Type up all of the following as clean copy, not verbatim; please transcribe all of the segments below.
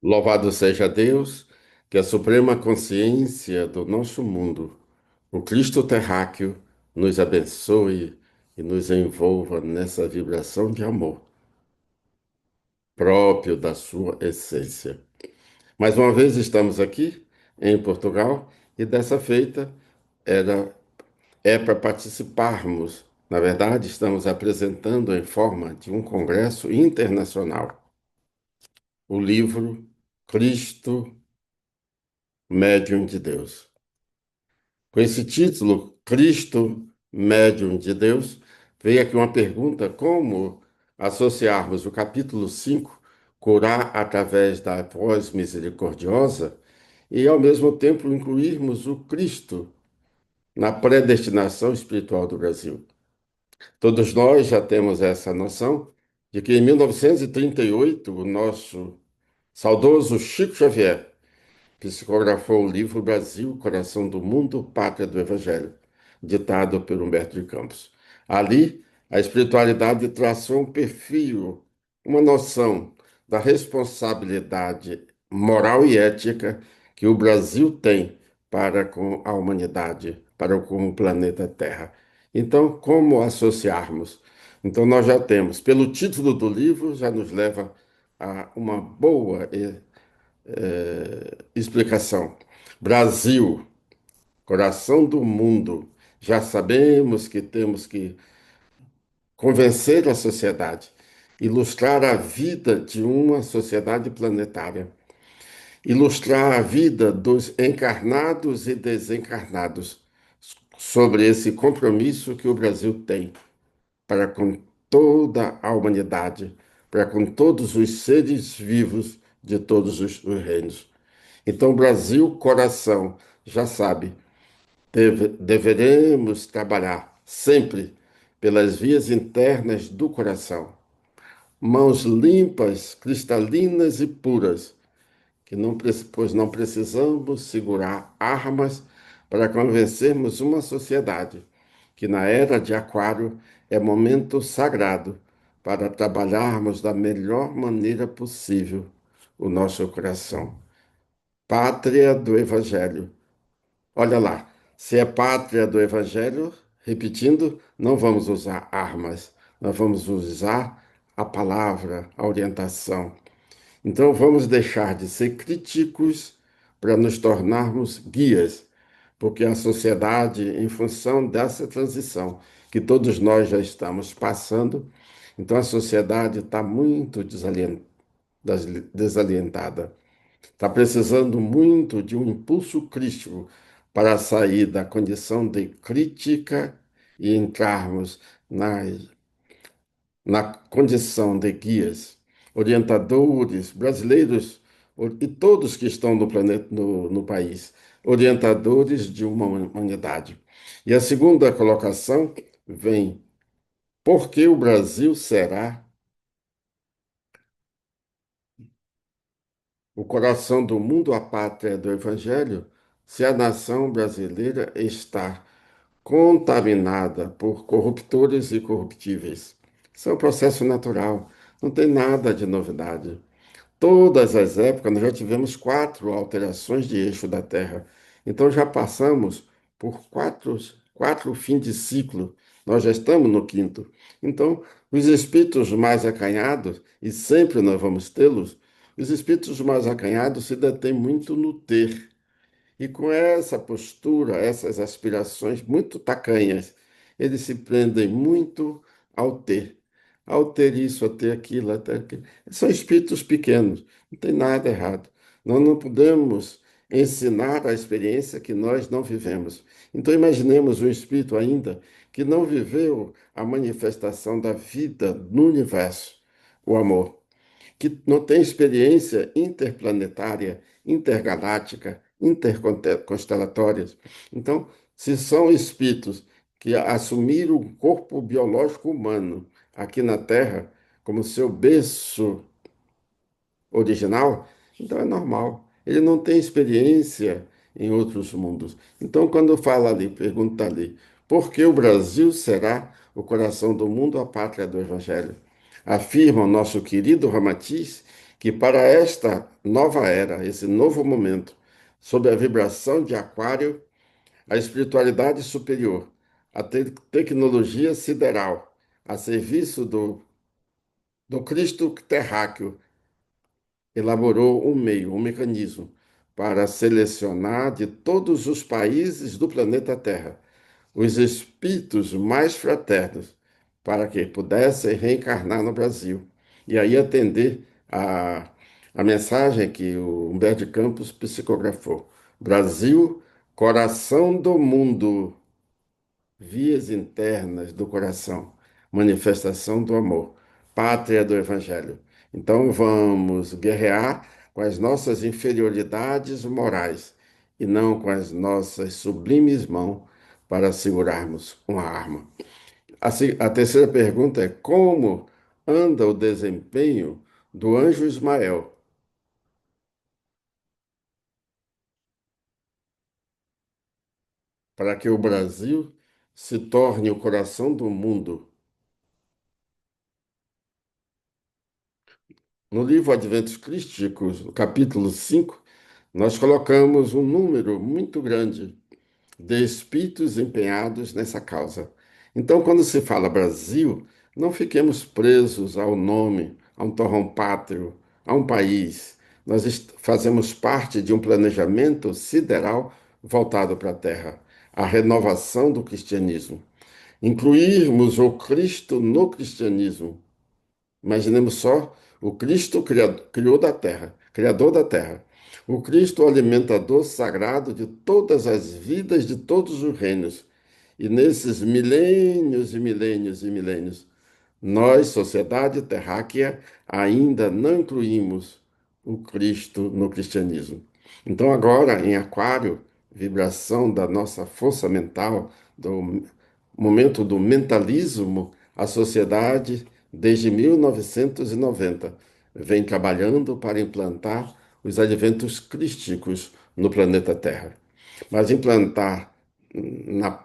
Louvado seja Deus, que a suprema consciência do nosso mundo, o Cristo terráqueo, nos abençoe e nos envolva nessa vibração de amor próprio da sua essência. Mais uma vez estamos aqui em Portugal e dessa feita era é para participarmos. Na verdade, estamos apresentando em forma de um congresso internacional o livro Cristo, Médium de Deus. Com esse título, Cristo, Médium de Deus, veio aqui uma pergunta: como associarmos o capítulo 5, curar através da voz misericordiosa, e ao mesmo tempo incluirmos o Cristo na predestinação espiritual do Brasil? Todos nós já temos essa noção de que em 1938, o nosso saudoso Chico Xavier psicografou o livro Brasil, Coração do Mundo, Pátria do Evangelho, ditado por Humberto de Campos. Ali, a espiritualidade traçou um perfil, uma noção da responsabilidade moral e ética que o Brasil tem para com a humanidade, para com o planeta Terra. Então, como associarmos? Então, nós já temos, pelo título do livro, já nos leva a uma boa explicação. Brasil, coração do mundo. Já sabemos que temos que convencer a sociedade, ilustrar a vida de uma sociedade planetária, ilustrar a vida dos encarnados e desencarnados sobre esse compromisso que o Brasil tem para com toda a humanidade, para com todos os seres vivos de todos os reinos. Então, Brasil, coração, já sabe, deveremos trabalhar sempre pelas vias internas do coração, mãos limpas, cristalinas e puras, que não, pois não precisamos segurar armas para convencermos uma sociedade que na era de Aquário é momento sagrado para trabalharmos da melhor maneira possível o nosso coração. Pátria do Evangelho. Olha lá, se é pátria do Evangelho, repetindo, não vamos usar armas, nós vamos usar a palavra, a orientação. Então vamos deixar de ser críticos para nos tornarmos guias, porque a sociedade, em função dessa transição que todos nós já estamos passando, então a sociedade está muito desalientada. Está precisando muito de um impulso crítico para sair da condição de crítica e entrarmos na condição de guias, orientadores, brasileiros e todos que estão no planeta, no país, orientadores de uma humanidade. E a segunda colocação vem: por que o Brasil será o coração do mundo, a pátria do Evangelho, se a nação brasileira está contaminada por corruptores e corruptíveis? Isso é um processo natural, não tem nada de novidade. Todas as épocas, nós já tivemos quatro alterações de eixo da Terra. Então já passamos por quatro fins de ciclo. Nós já estamos no quinto. Então, os espíritos mais acanhados, e sempre nós vamos tê-los, os espíritos mais acanhados se detêm muito no ter. E com essa postura, essas aspirações muito tacanhas, eles se prendem muito ao ter. Ao ter isso, a ter aquilo, a ter aquilo. São espíritos pequenos, não tem nada errado. Nós não podemos ensinar a experiência que nós não vivemos. Então, imaginemos um espírito ainda que não viveu a manifestação da vida no universo, o amor, que não tem experiência interplanetária, intergaláctica, interconstelatórias. Então, se são espíritos que assumiram o corpo biológico humano aqui na Terra como seu berço original, então é normal. Ele não tem experiência em outros mundos. Então, quando fala ali, pergunta ali, por que o Brasil será o coração do mundo, a pátria do Evangelho? Afirma o nosso querido Ramatiz que para esta nova era, esse novo momento, sob a vibração de Aquário, a espiritualidade superior, a tecnologia sideral, a serviço do Cristo terráqueo, elaborou um meio, um mecanismo para selecionar de todos os países do planeta Terra os espíritos mais fraternos para que pudessem reencarnar no Brasil e aí atender a mensagem que o Humberto de Campos psicografou. Brasil, coração do mundo, vias internas do coração, manifestação do amor, pátria do Evangelho. Então vamos guerrear com as nossas inferioridades morais e não com as nossas sublimes mãos para segurarmos uma arma. A terceira pergunta é: como anda o desempenho do anjo Ismael para que o Brasil se torne o coração do mundo? No livro Adventos Crísticos, no capítulo 5, nós colocamos um número muito grande de espíritos empenhados nessa causa. Então, quando se fala Brasil, não fiquemos presos ao nome, a um torrão pátrio, a um país. Nós fazemos parte de um planejamento sideral voltado para a Terra, a renovação do cristianismo. Incluirmos o Cristo no cristianismo. Imaginemos só o Cristo criou da terra, criador da terra. O Cristo, o alimentador sagrado de todas as vidas de todos os reinos. E nesses milênios e milênios e milênios, nós, sociedade terráquea, ainda não incluímos o Cristo no cristianismo. Então, agora, em Aquário, vibração da nossa força mental, do momento do mentalismo, a sociedade, desde 1990, vem trabalhando para implantar os adventos crísticos no planeta Terra. Mas implantar na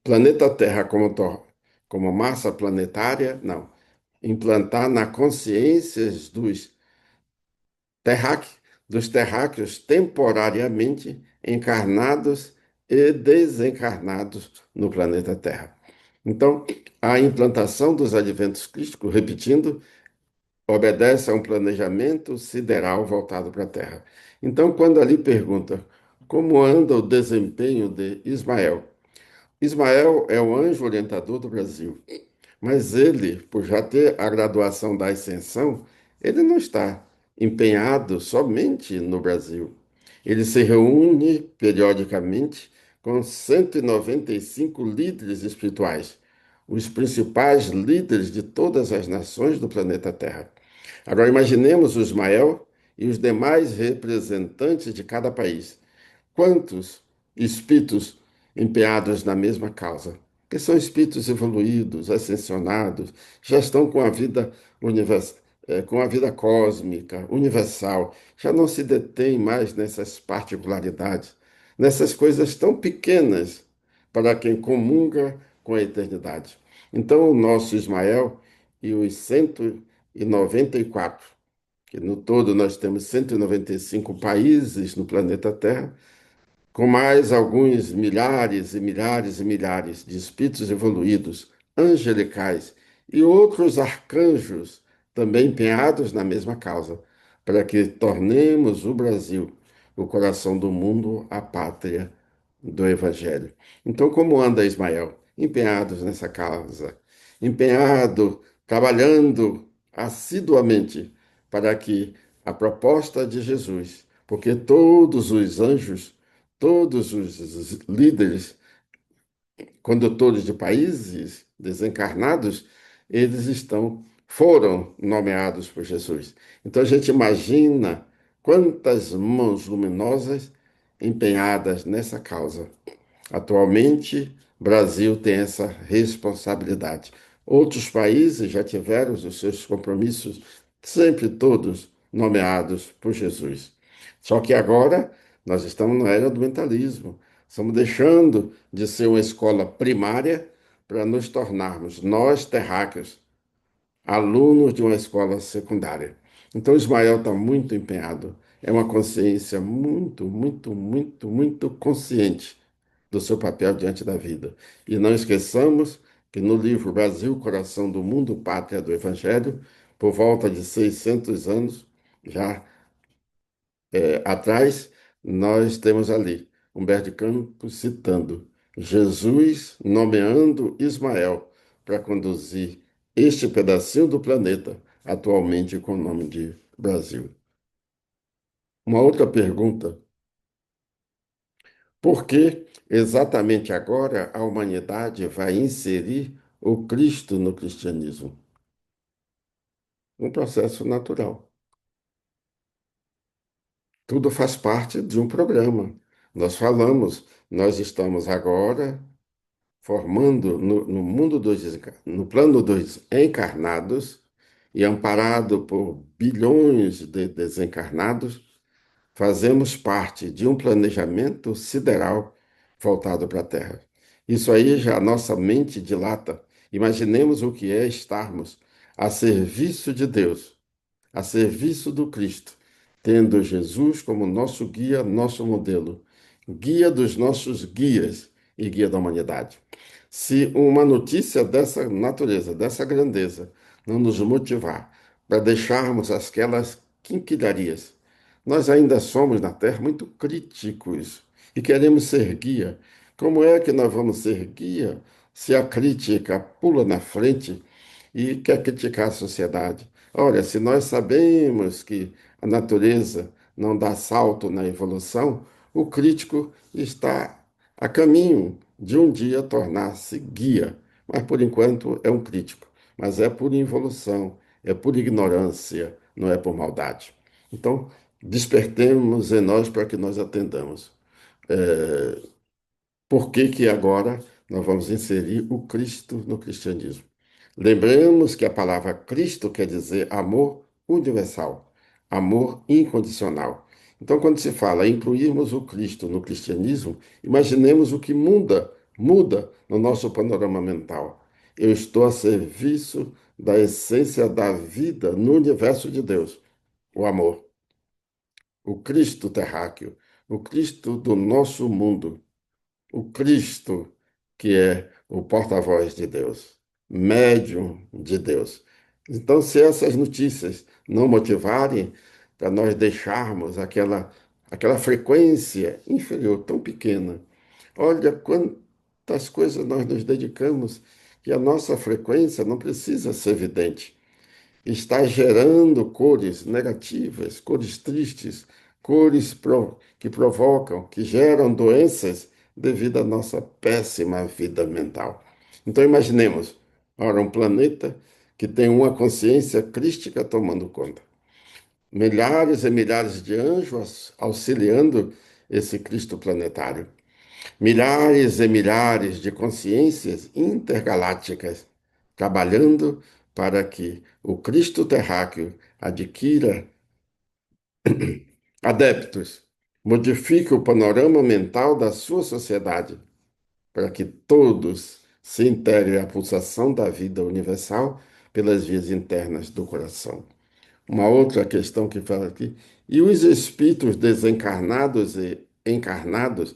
planeta Terra como massa planetária, não. Implantar na consciência terráqueos, dos terráqueos temporariamente encarnados e desencarnados no planeta Terra. Então, a implantação dos adventos crísticos, repetindo, obedece a um planejamento sideral voltado para a Terra. Então, quando ali pergunta como anda o desempenho de Ismael, Ismael é o anjo orientador do Brasil, mas ele, por já ter a graduação da Ascensão, ele não está empenhado somente no Brasil. Ele se reúne periodicamente com 195 líderes espirituais, os principais líderes de todas as nações do planeta Terra. Agora imaginemos o Ismael e os demais representantes de cada país. Quantos espíritos empenhados na mesma causa? Que são espíritos evoluídos, ascensionados, já estão com a vida com a vida cósmica, universal, já não se detém mais nessas particularidades, nessas coisas tão pequenas para quem comunga com a eternidade. Então, o nosso Ismael e os 194, que no todo nós temos 195 países no planeta Terra, com mais alguns milhares e milhares e milhares de espíritos evoluídos, angelicais e outros arcanjos também empenhados na mesma causa, para que tornemos o Brasil o coração do mundo, a pátria do Evangelho. Então, como anda Ismael? Empenhados nessa causa, empenhado, trabalhando assiduamente para que a proposta de Jesus, porque todos os anjos, todos os líderes, condutores de países desencarnados, foram nomeados por Jesus. Então a gente imagina quantas mãos luminosas empenhadas nessa causa. Atualmente, o Brasil tem essa responsabilidade. Outros países já tiveram os seus compromissos, sempre todos nomeados por Jesus. Só que agora nós estamos na era do mentalismo. Estamos deixando de ser uma escola primária para nos tornarmos, nós terráqueos, alunos de uma escola secundária. Então Ismael está muito empenhado. É uma consciência muito, muito, muito, muito consciente do seu papel diante da vida. E não esqueçamos que no livro Brasil, Coração do Mundo, Pátria do Evangelho, por volta de 600 anos já atrás, nós temos ali Humberto de Campos citando Jesus nomeando Ismael para conduzir este pedacinho do planeta, atualmente com o nome de Brasil. Uma outra pergunta: por que exatamente agora a humanidade vai inserir o Cristo no cristianismo? Um processo natural. Tudo faz parte de um programa. Nós falamos, nós estamos agora formando no mundo no plano dos encarnados e amparado por bilhões de desencarnados, fazemos parte de um planejamento sideral voltado para a Terra. Isso aí já a nossa mente dilata. Imaginemos o que é estarmos a serviço de Deus, a serviço do Cristo, tendo Jesus como nosso guia, nosso modelo, guia dos nossos guias e guia da humanidade. Se uma notícia dessa natureza, dessa grandeza, não nos motivar para deixarmos aquelas quinquilharias, nós ainda somos na Terra muito críticos e queremos ser guia. Como é que nós vamos ser guia se a crítica pula na frente e quer criticar a sociedade? Olha, se nós sabemos que a natureza não dá salto na evolução, o crítico está a caminho de um dia tornar-se guia, mas por enquanto é um crítico, mas é por involução, é por ignorância, não é por maldade. Então, despertemos em nós para que nós atendamos. É, por que que agora nós vamos inserir o Cristo no cristianismo? Lembremos que a palavra Cristo quer dizer amor universal, amor incondicional. Então, quando se fala em incluirmos o Cristo no cristianismo, imaginemos o que muda no nosso panorama mental. Eu estou a serviço da essência da vida no universo de Deus, o amor, o Cristo terráqueo, o Cristo do nosso mundo, o Cristo, que é o porta-voz de Deus, médium de Deus. Então, se essas notícias não motivarem para nós deixarmos aquela frequência inferior tão pequena, olha quantas coisas nós nos dedicamos que a nossa frequência não precisa ser evidente, está gerando cores negativas, cores tristes, que provocam, que geram doenças devido à nossa péssima vida mental. Então imaginemos, ora, um planeta que tem uma consciência crística tomando conta. Milhares e milhares de anjos auxiliando esse Cristo planetário. Milhares e milhares de consciências intergalácticas trabalhando para que o Cristo terráqueo adquira adeptos, modifique o panorama mental da sua sociedade, para que todos se integrem à pulsação da vida universal pelas vias internas do coração. Uma outra questão que fala aqui, e os espíritos desencarnados e encarnados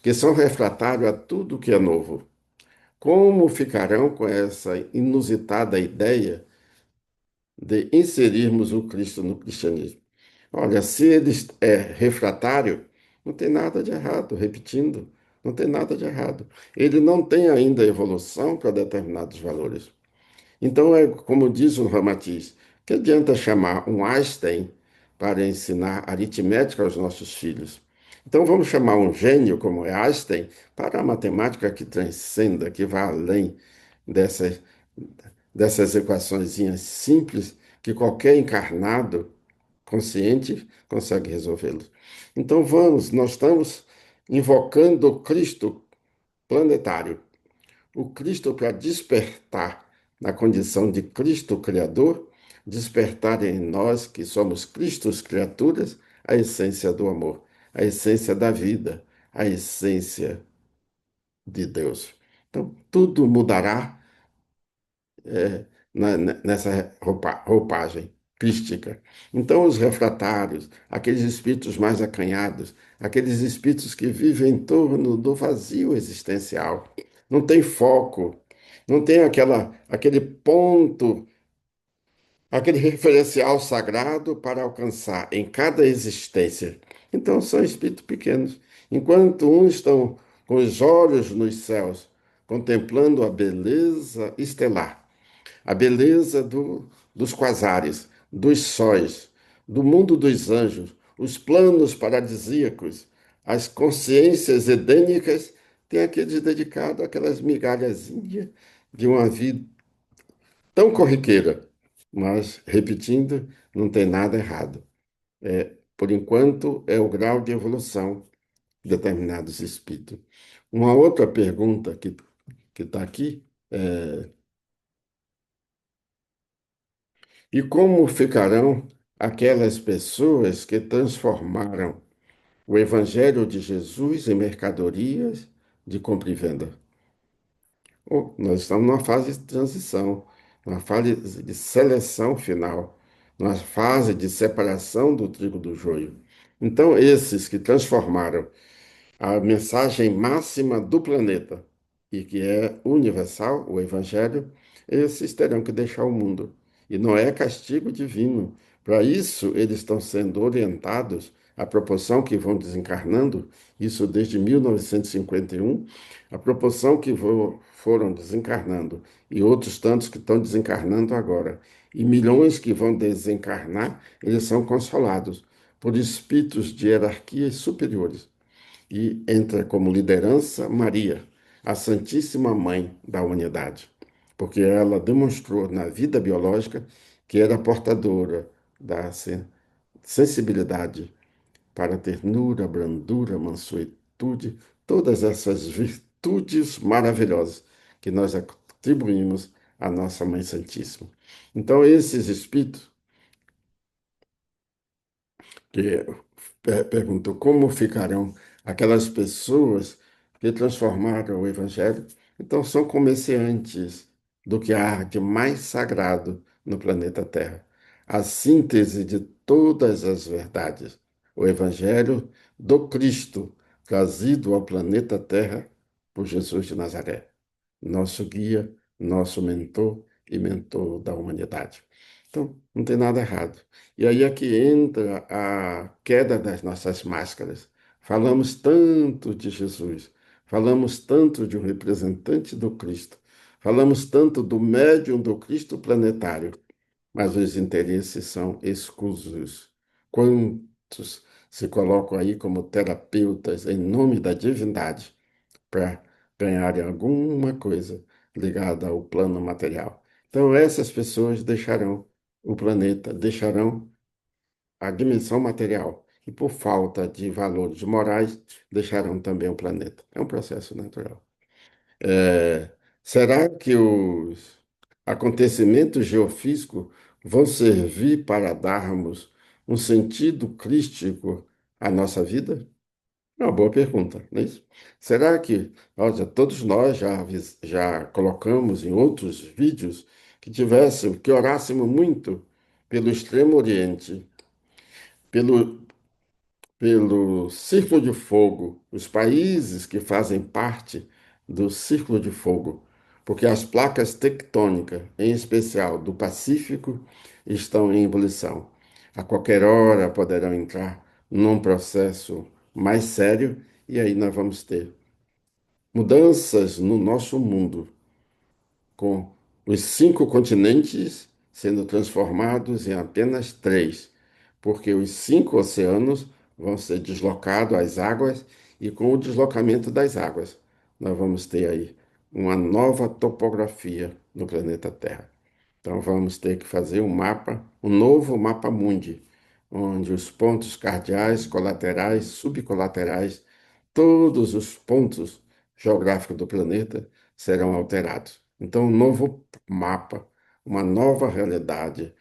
que são refratários a tudo que é novo, como ficarão com essa inusitada ideia de inserirmos o Cristo no cristianismo? Olha, se ele é refratário, não tem nada de errado, repetindo, não tem nada de errado. Ele não tem ainda evolução para determinados valores. Então, é como diz o Ramatiz, que adianta chamar um Einstein para ensinar aritmética aos nossos filhos? Então, vamos chamar um gênio como é Einstein para a matemática que transcenda, que vá além dessas, dessas equaçõezinhas simples que qualquer encarnado consciente consegue resolvê-los. Então, nós estamos invocando o Cristo planetário, o Cristo para despertar na condição de Cristo Criador, despertar em nós, que somos Cristos criaturas, a essência do amor, a essência da vida, a essência de Deus. Então, tudo mudará nessa roupagem. crística. Então, os refratários, aqueles espíritos mais acanhados, aqueles espíritos que vivem em torno do vazio existencial, não tem foco, não tem aquele ponto, aquele referencial sagrado para alcançar em cada existência. Então, são espíritos pequenos. Enquanto uns estão com os olhos nos céus, contemplando a beleza estelar, a beleza dos quasares, dos sóis, do mundo dos anjos, os planos paradisíacos, as consciências edênicas, tem aqueles dedicados àquelas migalhazinhas de uma vida tão corriqueira. Mas, repetindo, não tem nada errado. Por enquanto, é o grau de evolução de determinados espíritos. Uma outra pergunta que está aqui é: e como ficarão aquelas pessoas que transformaram o Evangelho de Jesus em mercadorias de compra e venda? Oh, nós estamos numa fase de transição, numa fase de seleção final, numa fase de separação do trigo do joio. Então, esses que transformaram a mensagem máxima do planeta, e que é universal, o Evangelho, esses terão que deixar o mundo. E não é castigo divino. Para isso, eles estão sendo orientados à proporção que vão desencarnando, isso desde 1951, a proporção que foram desencarnando, e outros tantos que estão desencarnando agora, e milhões que vão desencarnar, eles são consolados por espíritos de hierarquias superiores e entra como liderança Maria, a Santíssima Mãe da Humanidade, porque ela demonstrou na vida biológica que era portadora da sensibilidade para ternura, brandura, mansuetude, todas essas virtudes maravilhosas que nós atribuímos à nossa Mãe Santíssima. Então, esses espíritos que perguntou como ficarão aquelas pessoas que transformaram o Evangelho. Então, são comerciantes do que há de mais sagrado no planeta Terra. A síntese de todas as verdades. O Evangelho do Cristo, trazido ao planeta Terra por Jesus de Nazaré, nosso guia, nosso mentor e mentor da humanidade. Então, não tem nada errado. E aí é que entra a queda das nossas máscaras. Falamos tanto de Jesus, falamos tanto de um representante do Cristo, falamos tanto do médium do Cristo planetário, mas os interesses são escusos. Quantos se colocam aí como terapeutas em nome da divindade para ganharem alguma coisa ligada ao plano material? Então, essas pessoas deixarão o planeta, deixarão a dimensão material e, por falta de valores morais, deixarão também o planeta. É um processo natural. É, será que os acontecimentos geofísicos vão servir para darmos um sentido crístico à nossa vida? É uma boa pergunta, não é isso? Será que, olha, todos nós já colocamos em outros vídeos que orássemos muito pelo Extremo Oriente, pelo, pelo Círculo de Fogo, os países que fazem parte do Círculo de Fogo, porque as placas tectônicas, em especial do Pacífico, estão em ebulição. A qualquer hora poderão entrar num processo mais sério e aí nós vamos ter mudanças no nosso mundo, com os 5 continentes sendo transformados em apenas 3, porque os 5 oceanos vão ser deslocados às águas, e com o deslocamento das águas, nós vamos ter aí uma nova topografia no planeta Terra. Então vamos ter que fazer um mapa, um novo mapa mundi, onde os pontos cardeais, colaterais, subcolaterais, todos os pontos geográficos do planeta serão alterados. Então, um novo mapa, uma nova realidade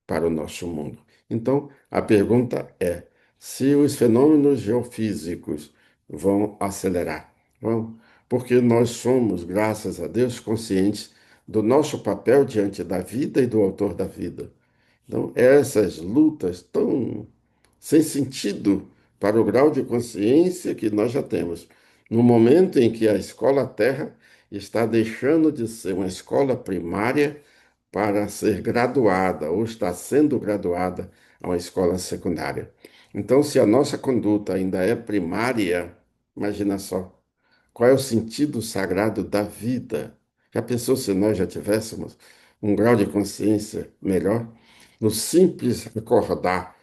para o nosso mundo. Então, a pergunta é: se os fenômenos geofísicos vão acelerar? Vão, porque nós somos, graças a Deus, conscientes do nosso papel diante da vida e do autor da vida. Então, essas lutas tão sem sentido para o grau de consciência que nós já temos. No momento em que a escola terra está deixando de ser uma escola primária para ser graduada, ou está sendo graduada a uma escola secundária. Então, se a nossa conduta ainda é primária, imagina só, qual é o sentido sagrado da vida? Já pensou se nós já tivéssemos um grau de consciência melhor? No simples acordar,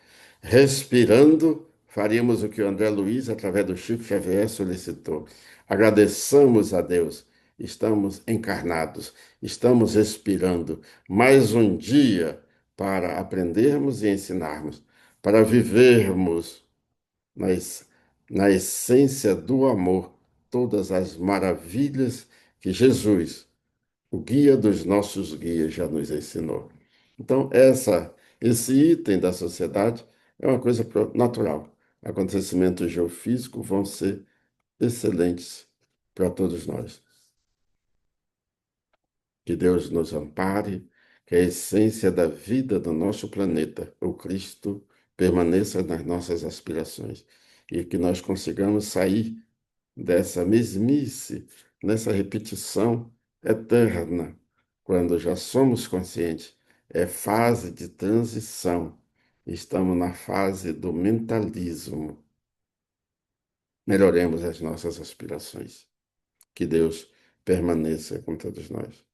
respirando, faríamos o que o André Luiz, através do Chico Xavier, solicitou. Agradeçamos a Deus. Estamos encarnados, estamos respirando mais um dia para aprendermos e ensinarmos, para vivermos na, na essência do amor todas as maravilhas que Jesus, o guia dos nossos guias, já nos ensinou. Então, esse item da sociedade é uma coisa natural. Acontecimentos geofísicos vão ser excelentes para todos nós. Que Deus nos ampare, que a essência da vida do nosso planeta, o Cristo, permaneça nas nossas aspirações e que nós consigamos sair dessa mesmice, nessa repetição eterna, quando já somos conscientes. É fase de transição. Estamos na fase do mentalismo. Melhoremos as nossas aspirações. Que Deus permaneça com todos nós.